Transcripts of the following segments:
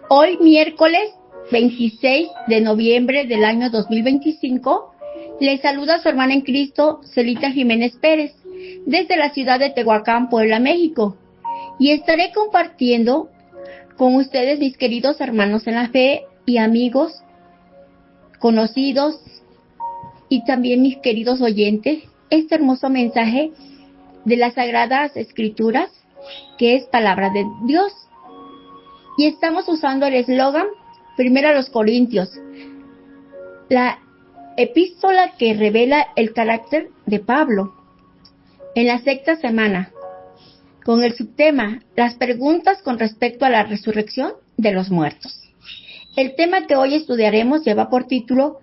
Hoy, miércoles 26 de noviembre del año 2025, les saluda su hermana en Cristo, Celita Jiménez Pérez, desde la ciudad de Tehuacán, Puebla, México. Y estaré compartiendo con ustedes, mis queridos hermanos en la fe y amigos, conocidos y también mis queridos oyentes, este hermoso mensaje de las Sagradas Escrituras, que es palabra de Dios. Y estamos usando el eslogan 1 Corintios, la epístola que revela el carácter de Pablo, en la sexta semana, con el subtema, las preguntas con respecto a la resurrección de los muertos. El tema que hoy estudiaremos lleva por título,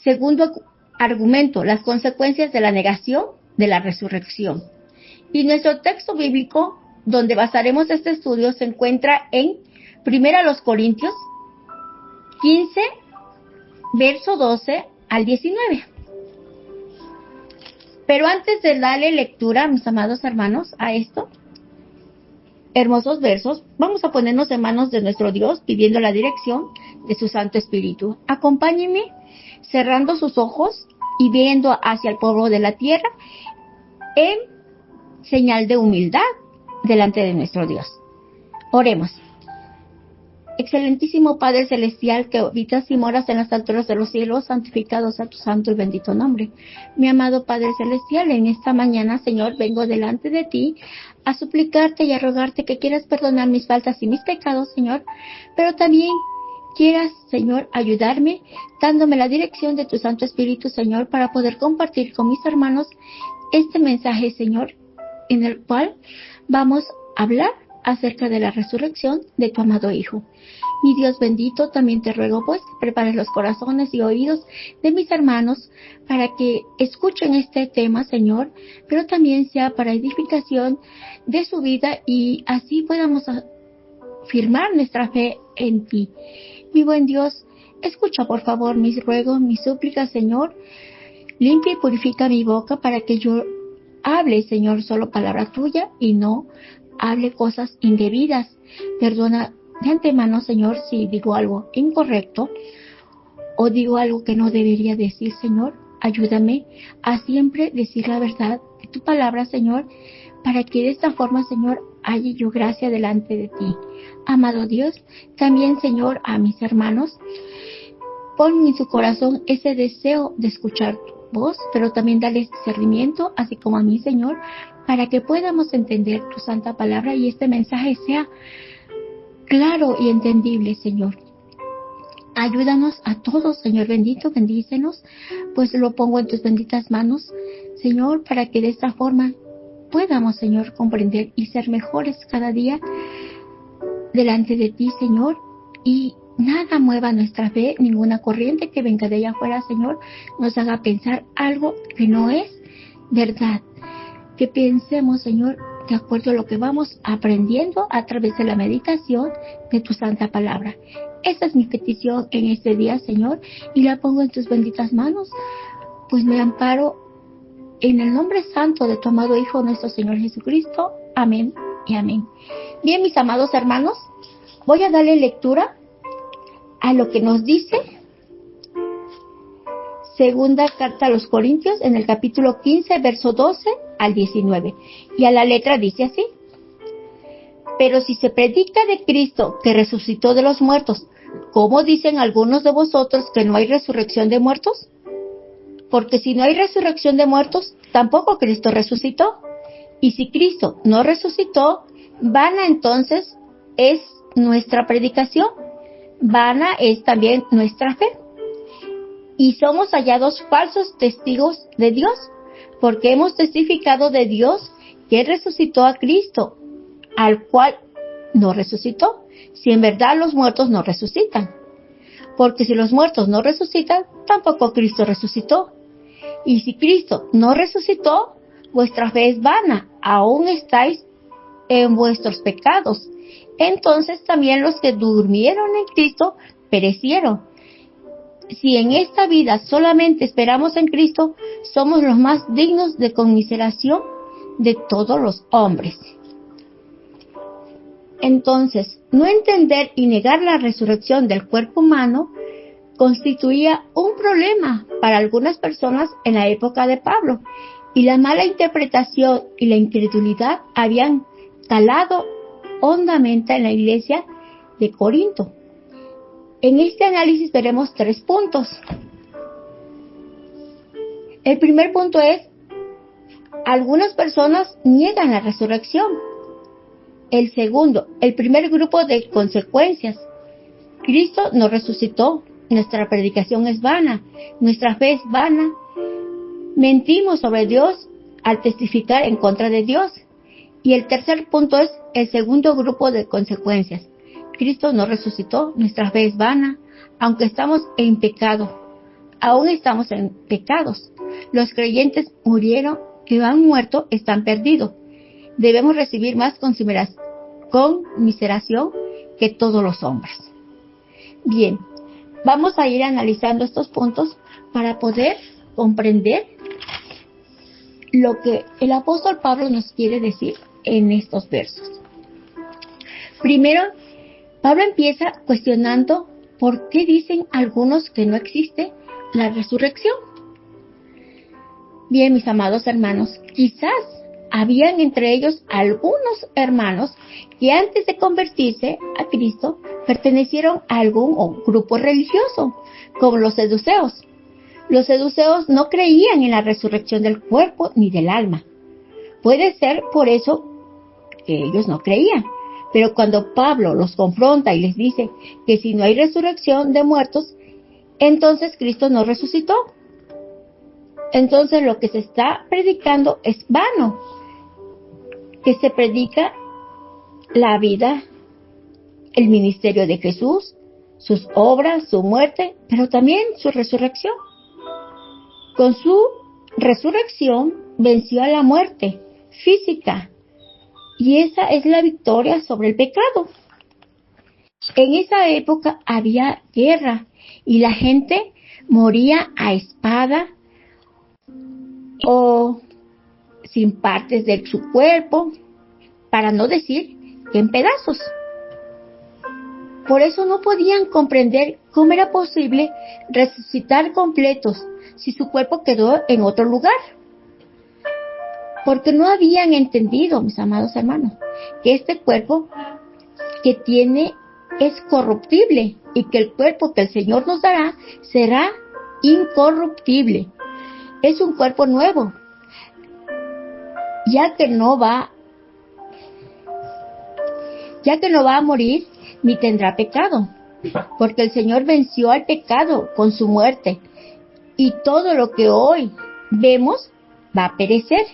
segundo argumento, las consecuencias de la negación de la resurrección. Y nuestro texto bíblico, donde basaremos este estudio, se encuentra en 1 Corintios 15, verso 12 al 19. Pero antes de darle lectura, mis amados hermanos, a estos hermosos versos, vamos a ponernos en manos de nuestro Dios, pidiendo la dirección de su Santo Espíritu. Acompáñenme, cerrando sus ojos y viendo hacia el pueblo de la tierra, en señal de humildad delante de nuestro Dios. Oremos. Excelentísimo Padre Celestial, que habitas y moras en las alturas de los cielos, santificado sea tu santo y bendito nombre. Mi amado Padre Celestial, en esta mañana, Señor, vengo delante de ti a suplicarte y a rogarte que quieras perdonar mis faltas y mis pecados, Señor, pero también quieras, Señor, ayudarme, dándome la dirección de tu Santo Espíritu, Señor, para poder compartir con mis hermanos este mensaje, Señor, en el cual vamos a hablar acerca de la resurrección de tu amado Hijo. Mi Dios bendito, también te ruego pues que prepares los corazones y oídos de mis hermanos para que escuchen este tema, Señor, pero también sea para edificación de su vida y así podamos afirmar nuestra fe en ti. Mi buen Dios, escucha por favor mis ruegos, mis súplicas, Señor. Limpia y purifica mi boca para que yo hable, Señor, solo palabra tuya y no hable cosas indebidas. Perdona de antemano, Señor, si digo algo incorrecto o digo algo que no debería decir, Señor. Ayúdame a siempre decir la verdad de tu palabra, Señor, para que de esta forma, Señor, haya yo gracia delante de ti. Amado Dios, también, Señor, a mis hermanos, pon en su corazón ese deseo de escuchar tu voz, pero también dale discernimiento, así como a mí, Señor, para que podamos entender tu santa palabra y este mensaje sea claro y entendible, Señor. Ayúdanos a todos, Señor bendito, bendícenos, pues lo pongo en tus benditas manos, Señor, para que de esta forma podamos, Señor, comprender y ser mejores cada día delante de ti, Señor, y nada mueva nuestra fe, ninguna corriente que venga de allá afuera, Señor, nos haga pensar algo que no es verdad. Que pensemos, Señor, de acuerdo a lo que vamos aprendiendo a través de la meditación de tu santa palabra. Esa es mi petición en este día, Señor, y la pongo en tus benditas manos, pues me amparo en el nombre santo de tu amado Hijo, nuestro Señor Jesucristo. Amén y amén. Bien, mis amados hermanos, voy a darle lectura a lo que nos dice segunda carta a los Corintios en el capítulo 15, verso 12 al 19. Y a la letra dice así: pero si se predica de Cristo que resucitó de los muertos, ¿cómo dicen algunos de vosotros que no hay resurrección de muertos? Porque si no hay resurrección de muertos, tampoco Cristo resucitó. Y si Cristo no resucitó, vana entonces es nuestra predicación, vana es también nuestra fe. Y somos hallados falsos testigos de Dios, porque hemos testificado de Dios que resucitó a Cristo, al cual no resucitó, si en verdad los muertos no resucitan. Porque si los muertos no resucitan, tampoco Cristo resucitó. Y si Cristo no resucitó, vuestra fe es vana, aún estáis en vuestros pecados. Entonces también los que durmieron en Cristo perecieron. Si en esta vida solamente esperamos en Cristo, somos los más dignos de conmiseración de todos los hombres. Entonces, no entender y negar la resurrección del cuerpo humano constituía un problema para algunas personas en la época de Pablo, y la mala interpretación y la incredulidad habían calado hondamente en la iglesia de Corinto. En este análisis veremos 3 puntos. El primer punto es: algunas personas niegan la resurrección. El segundo, el primer grupo de consecuencias: Cristo no resucitó, nuestra predicación es vana, nuestra fe es vana, mentimos sobre Dios al testificar en contra de Dios. Y el tercer punto es el segundo grupo de consecuencias: Cristo no resucitó, nuestra fe es vana, aunque estamos en pecado, aún estamos en pecados. Los creyentes murieron, que han muerto, están perdidos. Debemos recibir más conmiseración que todos los hombres. Bien, vamos a ir analizando estos puntos para poder comprender lo que el apóstol Pablo nos quiere decir en estos versos. Primero, Pablo empieza cuestionando por qué dicen algunos que no existe la resurrección. Bien, mis amados hermanos, quizás habían entre ellos algunos hermanos que antes de convertirse a Cristo pertenecieron a algún grupo religioso, como los saduceos. Los saduceos no creían en la resurrección del cuerpo ni del alma. Puede ser por eso que ellos no creían. Pero cuando Pablo los confronta y les dice que si no hay resurrección de muertos, entonces Cristo no resucitó. Entonces lo que se está predicando es vano. Que se predica la vida, el ministerio de Jesús, sus obras, su muerte, pero también su resurrección. Con su resurrección venció a la muerte física, y esa es la victoria sobre el pecado. En esa época había guerra y la gente moría a espada o sin partes de su cuerpo, para no decir que en pedazos. Por eso no podían comprender cómo era posible resucitar completos si su cuerpo quedó en otro lugar. Porque no habían entendido, mis amados hermanos, que este cuerpo que tiene es corruptible y que el cuerpo que el Señor nos dará será incorruptible. Es un cuerpo nuevo, ya que no va a morir ni tendrá pecado, porque el Señor venció al pecado con su muerte, y todo lo que hoy vemos va a perecer.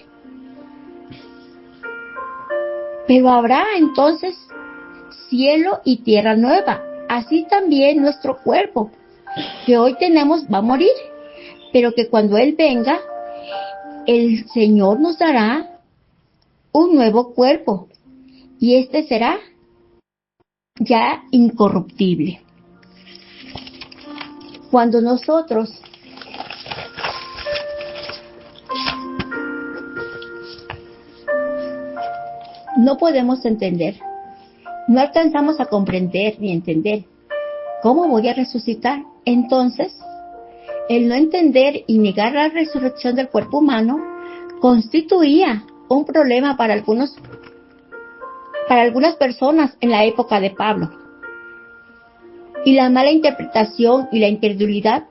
Pero habrá entonces cielo y tierra nueva. Así también nuestro cuerpo que hoy tenemos va a morir, pero que cuando Él venga, el Señor nos dará un nuevo cuerpo, y este será ya incorruptible. Cuando nosotros no podemos entender, no alcanzamos a comprender ni entender cómo voy a resucitar, entonces el no entender y negar la resurrección del cuerpo humano constituía un problema para algunas personas en la época de Pablo. Y la mala interpretación y la incredulidad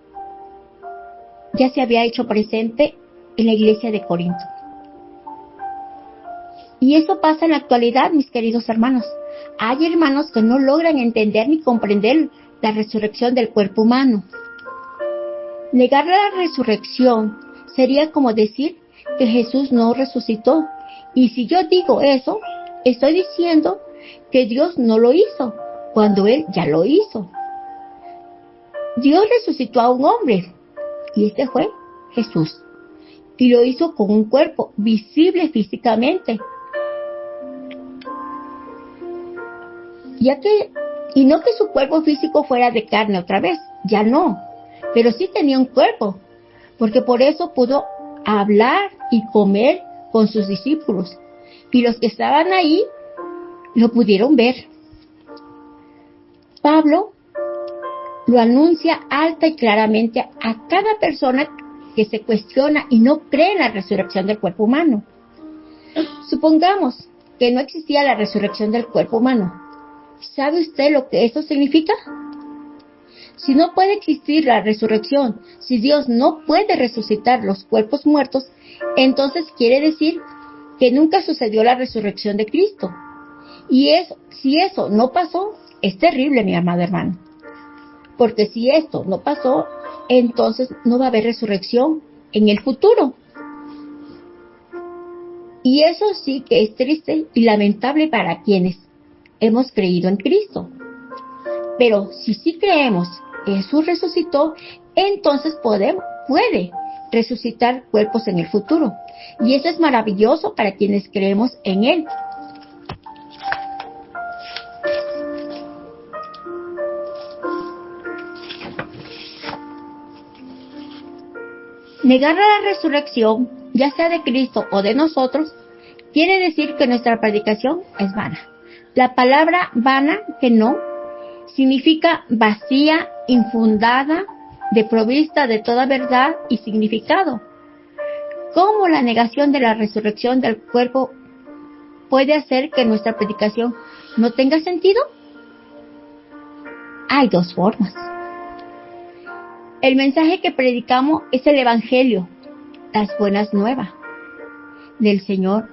ya se había hecho presente en la iglesia de Corinto. Y eso pasa en la actualidad, mis queridos hermanos. Hay hermanos que no logran entender ni comprender la resurrección del cuerpo humano. Negar la resurrección sería como decir que Jesús no resucitó. Y si yo digo eso, estoy diciendo que Dios no lo hizo, cuando Él ya lo hizo. Dios resucitó a un hombre, y este fue Jesús. Y lo hizo con un cuerpo visible físicamente. Ya que Y no que su cuerpo físico fuera de carne otra vez, ya no, pero sí tenía un cuerpo, porque por eso pudo hablar y comer con sus discípulos. Y los que estaban ahí lo pudieron ver. Pablo lo anuncia alta y claramente a cada persona que se cuestiona y no cree en la resurrección del cuerpo humano. Supongamos que no existía la resurrección del cuerpo humano. ¿Sabe usted lo que eso significa? Si no puede existir la resurrección, si Dios no puede resucitar los cuerpos muertos, entonces quiere decir que nunca sucedió la resurrección de Cristo. Y si eso no pasó, es terrible, mi amado hermano. Porque si esto no pasó, entonces no va a haber resurrección en el futuro. Y eso sí que es triste y lamentable para quienes hemos creído en Cristo. Pero si sí creemos que Jesús resucitó, entonces puede resucitar cuerpos en el futuro. Y eso es maravilloso para quienes creemos en Él. Negar la resurrección, ya sea de Cristo o de nosotros, quiere decir que nuestra predicación es vana. La palabra vana, que no, significa vacía, infundada, desprovista de toda verdad y significado. ¿Cómo la negación de la resurrección del cuerpo puede hacer que nuestra predicación no tenga sentido? Hay dos formas. El mensaje que predicamos es el Evangelio, las buenas nuevas del Señor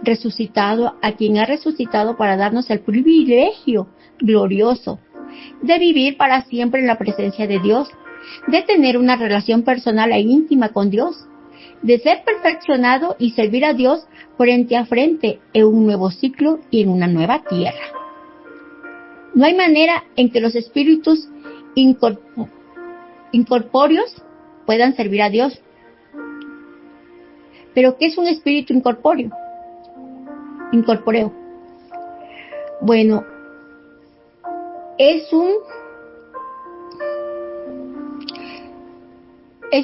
resucitado, a quien ha resucitado para darnos el privilegio glorioso de vivir para siempre en la presencia de Dios, de tener una relación personal e íntima con Dios, de ser perfeccionado y servir a Dios frente a frente en un nuevo ciclo y en una nueva tierra. No hay manera en que los espíritus incorpóreos puedan servir a Dios. ¿Pero qué es un espíritu incorpóreo? Bueno, es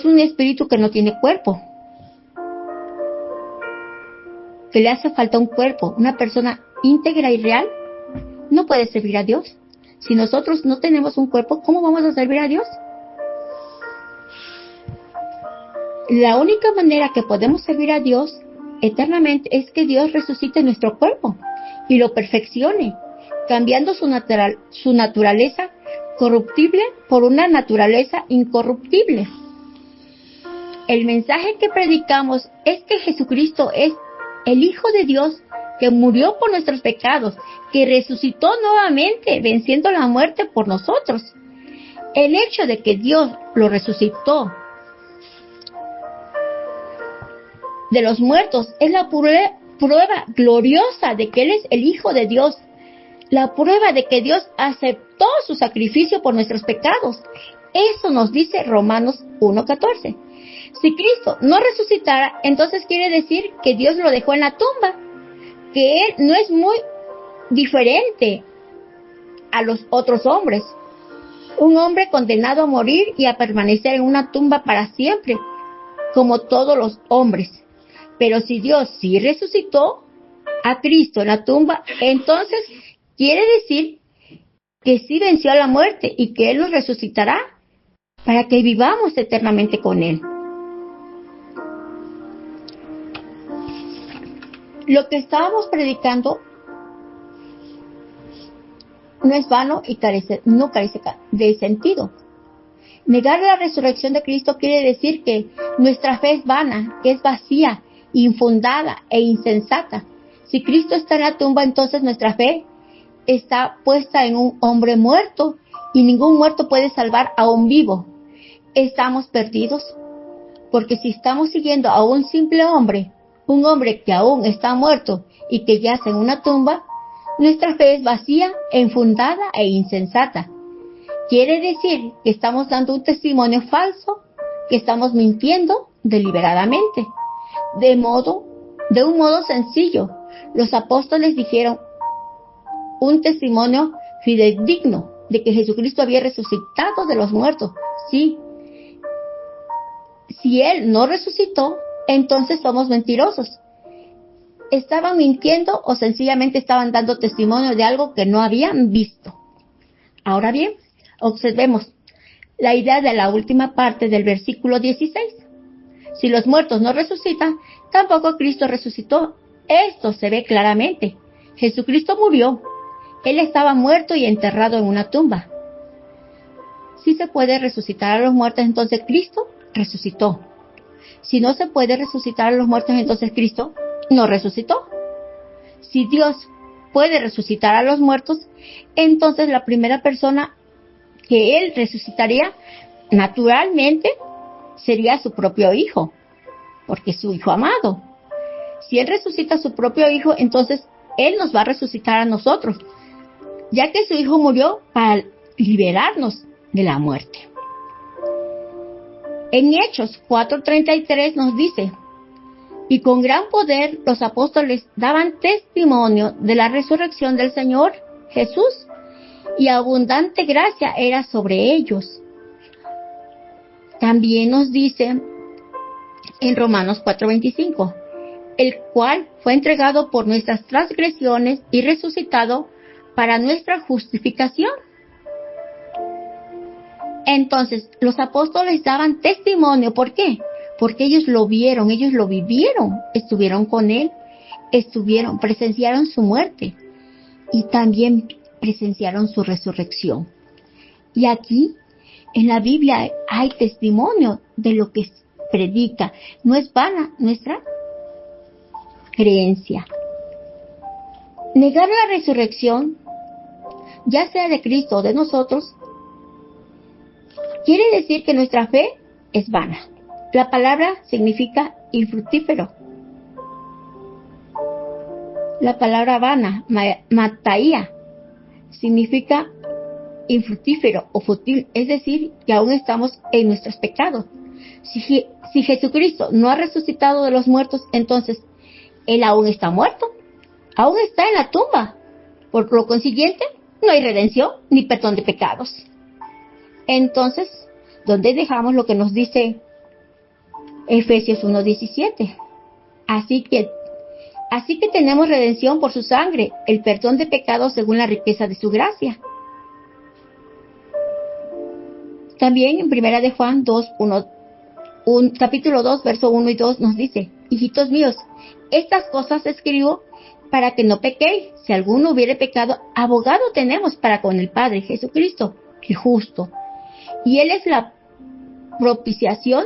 un espíritu que no tiene cuerpo, que le hace falta un cuerpo. Una persona íntegra y real no puede servir a Dios. Si nosotros no tenemos un cuerpo, ¿cómo vamos a servir a Dios? La única manera que podemos servir a Dios eternamente es que Dios resucite nuestro cuerpo y lo perfeccione, cambiando su naturaleza corruptible por una naturaleza incorruptible. El mensaje que predicamos es que Jesucristo es el Hijo de Dios que murió por nuestros pecados, que resucitó nuevamente, venciendo la muerte por nosotros. El hecho de que Dios lo resucitó de los muertos es la prueba gloriosa de que Él es el Hijo de Dios, la prueba de que Dios aceptó su sacrificio por nuestros pecados. Eso nos dice Romanos 1:14. Si Cristo no resucitara, entonces quiere decir que Dios lo dejó en la tumba, que Él no es muy diferente a los otros hombres. Un hombre condenado a morir y a permanecer en una tumba para siempre, como todos los hombres. Pero si Dios sí resucitó a Cristo en la tumba, entonces quiere decir que sí venció a la muerte y que Él nos resucitará para que vivamos eternamente con Él. Lo que estábamos predicando no es vano y no carece de sentido. Negar la resurrección de Cristo quiere decir que nuestra fe es vana, que es vacía, infundada e insensata. Si Cristo está en la tumba, entonces nuestra fe está puesta en un hombre muerto y ningún muerto puede salvar a un vivo. Estamos perdidos, porque si estamos siguiendo a un simple hombre, un hombre que aún está muerto y que yace en una tumba, nuestra fe es vacía, infundada e insensata. Quiere decir que estamos dando un testimonio falso, que estamos mintiendo deliberadamente. De un modo sencillo, los apóstoles dijeron un testimonio fidedigno de que Jesucristo había resucitado de los muertos. Sí. Si Él no resucitó, entonces somos mentirosos. ¿Estaban mintiendo o sencillamente estaban dando testimonio de algo que no habían visto? Ahora bien, observemos la idea de la última parte del versículo 16. Si los muertos no resucitan, tampoco Cristo resucitó. Esto se ve claramente. Jesucristo murió. Él estaba muerto y enterrado en una tumba. Si se puede resucitar a los muertos, entonces Cristo resucitó. Si no se puede resucitar a los muertos, entonces Cristo no resucitó. Si Dios puede resucitar a los muertos, entonces la primera persona que Él resucitaría naturalmente sería su propio Hijo, porque es su Hijo amado. Si Él resucita a su propio Hijo, entonces Él nos va a resucitar a nosotros, ya que su Hijo murió para liberarnos de la muerte. En Hechos 4:33 nos dice: y con gran poder los apóstoles daban testimonio de la resurrección del Señor Jesús, y abundante gracia era sobre ellos. También nos dice en Romanos 4:25, el cual fue entregado por nuestras transgresiones y resucitado para nuestra justificación. Entonces, los apóstoles daban testimonio. ¿Por qué? Porque ellos lo vieron, ellos lo vivieron, estuvieron con Él, presenciaron su muerte y también presenciaron su resurrección. Y aquí, en la Biblia, hay testimonio de lo que predica. No es vana nuestra creencia. Negar la resurrección, ya sea de Cristo o de nosotros, quiere decir que nuestra fe es vana. La palabra significa infructífero. La palabra vana, mataía, significa infructífero o fútil, es decir, que aún estamos en nuestros pecados. Si Jesucristo no ha resucitado de los muertos, entonces Él aún está muerto, aún está en la tumba. Por lo consiguiente, no hay redención ni perdón de pecados. Entonces, ¿dónde dejamos lo que nos dice Efesios 1:17? Así que tenemos redención por su sangre, el perdón de pecados según la riqueza de su gracia. También en Primera de Juan 2:1, capítulo 2, verso 1 y 2 nos dice: hijitos míos, estas cosas escribo para que no pequéis. Si alguno hubiere pecado, abogado tenemos para con el Padre, Jesucristo, el justo. Y Él es la propiciación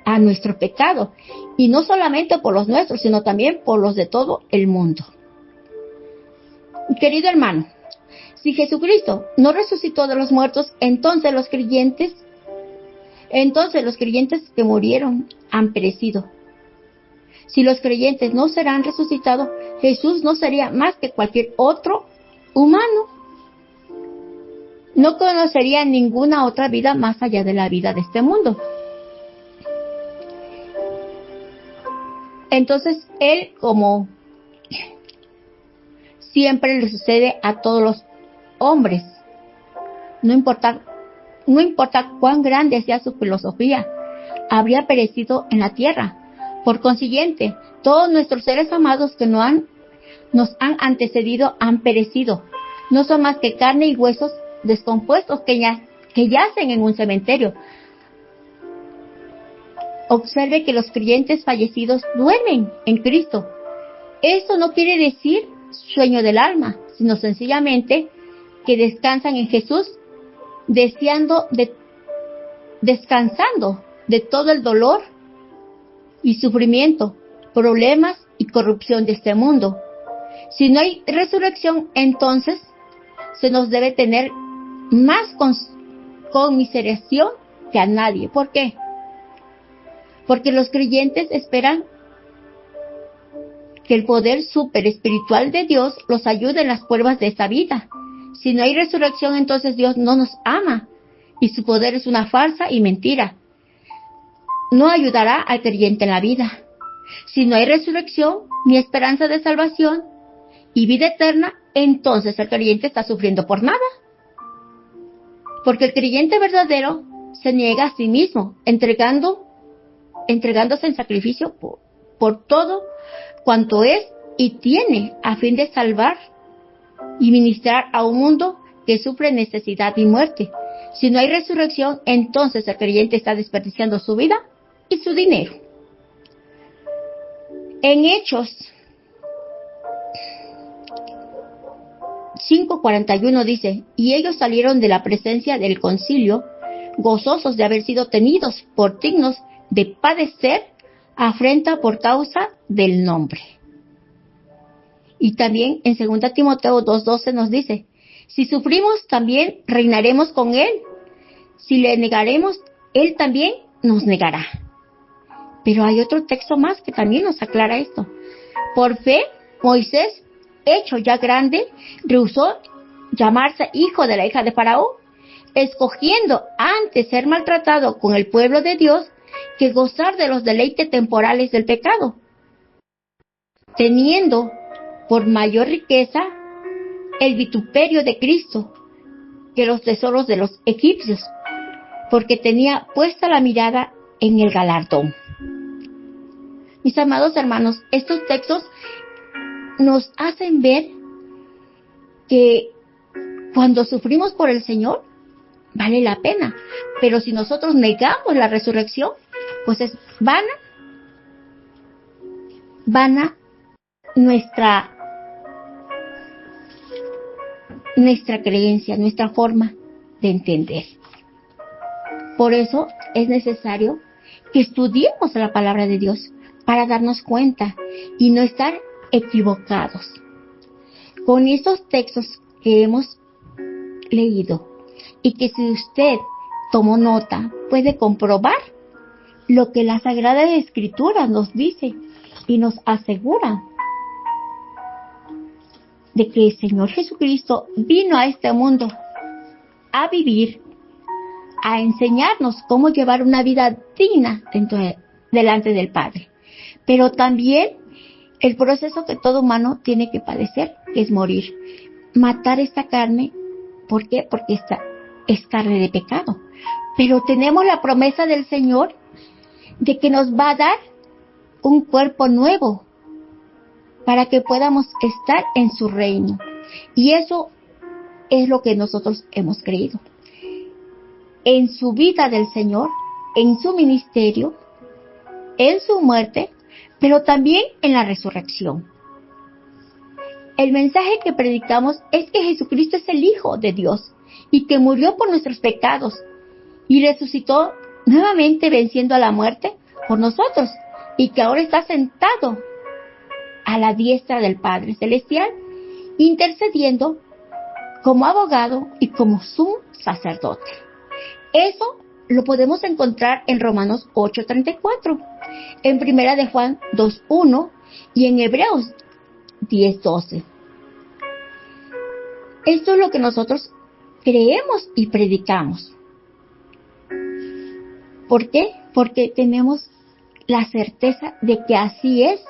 a nuestro pecado, y no solamente por los nuestros, sino también por los de todo el mundo. Querido hermano, si Jesucristo no resucitó de los muertos, entonces los creyentes que murieron han perecido. Si los creyentes no serán resucitados, Jesús no sería más que cualquier otro humano. No conocería ninguna otra vida más allá de la vida de este mundo. Entonces, Él, como siempre le sucede a todos los hombres, no importa cuán grande sea su filosofía, habría perecido en la tierra. Por consiguiente, todos nuestros seres amados que nos han antecedido han perecido. No son más que carne y huesos descompuestos que yacen en un cementerio. Observe que los creyentes fallecidos duermen en Cristo. Esto no quiere decir sueño del alma, sino sencillamente que descansan en Jesús, descansando de todo el dolor y sufrimiento, problemas y corrupción de este mundo. Si no hay resurrección, entonces se nos debe tener más conmiseración que a nadie. ¿Por qué? Porque los creyentes esperan que el poder super espiritual de Dios los ayude en las pruebas de esta vida. Si no hay resurrección, entonces Dios no nos ama y su poder es una farsa y mentira. No ayudará al creyente en la vida. Si no hay resurrección ni esperanza de salvación, y vida eterna, entonces el creyente está sufriendo por nada. Porque el creyente verdadero se niega a sí mismo, entregándose en sacrificio por todo cuanto es y tiene, a fin de salvar y ministrar a un mundo que sufre necesidad y muerte. Si no hay resurrección, entonces el creyente está desperdiciando su vida y su dinero. En Hechos 5:41 dice, y ellos salieron de la presencia del concilio, gozosos de haber sido tenidos por dignos de padecer afrenta por causa del nombre. Y también en 2 Timoteo 2:12 nos dice, si sufrimos, también reinaremos con él. Si le negaremos, él también nos negará. Pero hay otro texto más que también nos aclara esto. Por fe, Moisés, hecho ya grande, rehusó llamarse hijo de la hija de Faraón, escogiendo antes ser maltratado con el pueblo de Dios que gozar de los deleites temporales del pecado, teniendo por mayor riqueza el vituperio de Cristo que los tesoros de los egipcios, porque tenía puesta la mirada en el galardón. Mis amados hermanos, estos textos nos hacen ver que cuando sufrimos por el Señor, vale la pena. Pero si nosotros negamos la resurrección, pues es vana nuestra creencia, nuestra forma de entender. Por eso es necesario que estudiemos la palabra de Dios para darnos cuenta y no estar equivocados. Con estos textos que hemos leído y que si usted tomó nota, puede comprobar lo que la Sagrada Escritura nos dice y nos asegura de que el Señor Jesucristo vino a este mundo a vivir, a enseñarnos cómo llevar una vida digna delante del Padre. Pero también el proceso que todo humano tiene que padecer, que es morir. Matar esta carne, ¿por qué? Porque esta es carne de pecado. Pero tenemos la promesa del Señor de que nos va a dar un cuerpo nuevo para que podamos estar en su reino. Y eso es lo que nosotros hemos creído. En su vida del Señor, en su ministerio, en su muerte, pero también en la resurrección. El mensaje que predicamos es que Jesucristo es el Hijo de Dios y que murió por nuestros pecados y resucitó nuevamente venciendo a la muerte por nosotros y que ahora está sentado a la diestra del Padre Celestial, intercediendo como abogado y como sumo sacerdote. Eso lo podemos encontrar en Romanos 8:34, en Primera de Juan 2:1 y en Hebreos 10:12. Esto es lo que nosotros creemos y predicamos. ¿Por qué? Porque tenemos la certeza de que así es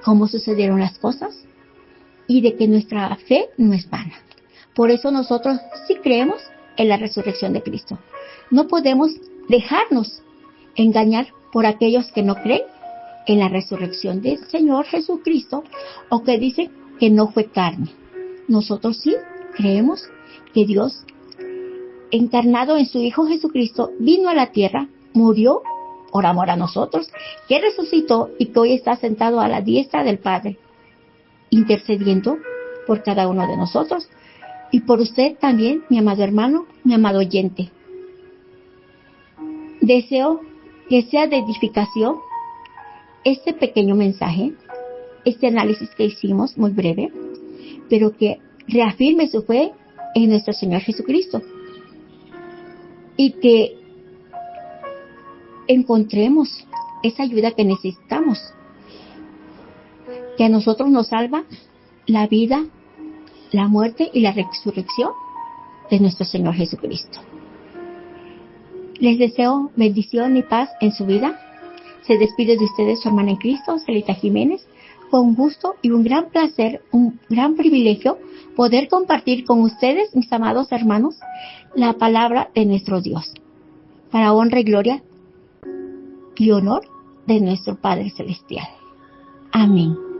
como sucedieron las cosas y de que nuestra fe no es vana. Por eso nosotros sí creemos en la resurrección de Cristo. No podemos dejarnos engañar por aquellos que no creen en la resurrección del Señor Jesucristo o que dicen que no fue carne. Nosotros sí creemos que Dios, encarnado en su Hijo Jesucristo, vino a la tierra, murió por amor a nosotros, que resucitó y que hoy está sentado a la diestra del Padre, intercediendo por cada uno de nosotros y por usted también, mi amado hermano, mi amado oyente. Deseo que sea de edificación este pequeño mensaje, este análisis que hicimos, muy breve, pero que reafirme su fe en nuestro Señor Jesucristo y que encontremos esa ayuda que necesitamos, que a nosotros nos salva la vida, la muerte y la resurrección de nuestro Señor Jesucristo. Les deseo bendición y paz en su vida. Se despide de ustedes su hermana en Cristo, Celita Jiménez, fue un gusto y un gran placer, un gran privilegio poder compartir con ustedes, mis amados hermanos, la palabra de nuestro Dios, para honra y gloria y honor de nuestro Padre Celestial. Amén.